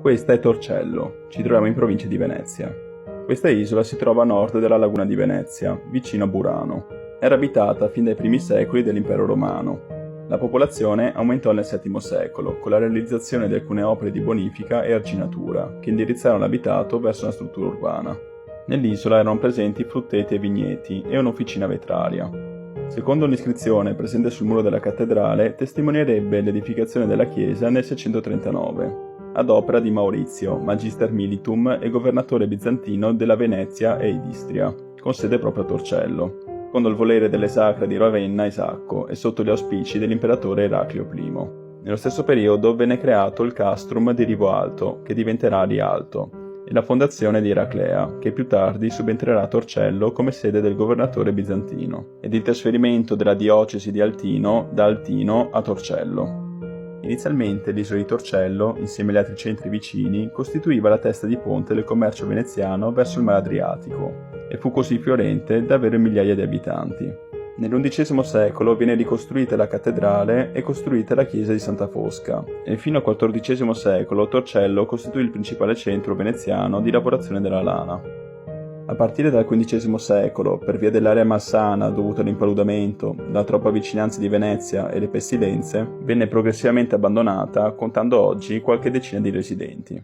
Questa è Torcello, ci troviamo in provincia di Venezia. Questa isola si trova a nord della laguna di Venezia, vicino a Burano. Era abitata fin dai primi secoli dell'Impero Romano. La popolazione aumentò nel VII secolo, con la realizzazione di alcune opere di bonifica e arginatura, che indirizzarono l'abitato verso una struttura urbana. Nell'isola erano presenti frutteti e vigneti e un'officina vetraria. Secondo un'iscrizione presente sul muro della cattedrale, testimonierebbe l'edificazione della chiesa nel 639, ad opera di Maurizio, Magister Militum e governatore bizantino della Venezia e Idistria, con sede proprio a Torcello, secondo il volere dell'esarca di Ravenna Isacco e sotto gli auspici dell'imperatore Eraclio I. Nello stesso periodo venne creato il castrum di Rivo Alto, che diventerà Rialto, e la fondazione di Eraclea, che più tardi subentrerà a Torcello come sede del governatore bizantino, ed il trasferimento della diocesi di Altino da Altino a Torcello. Inizialmente l'isola di Torcello, insieme agli altri centri vicini, costituiva la testa di ponte del commercio veneziano verso il mare Adriatico e fu così fiorente da avere migliaia di abitanti. Nell'XI secolo viene ricostruita la cattedrale e costruita la chiesa di Santa Fosca, e fino al XIV secolo Torcello costituì il principale centro veneziano di lavorazione della lana. A partire dal XV secolo, per via dell'area malsana dovuta all'impaludamento, dalla troppa vicinanza di Venezia e le pestilenze, venne progressivamente abbandonata, contando oggi qualche decina di residenti.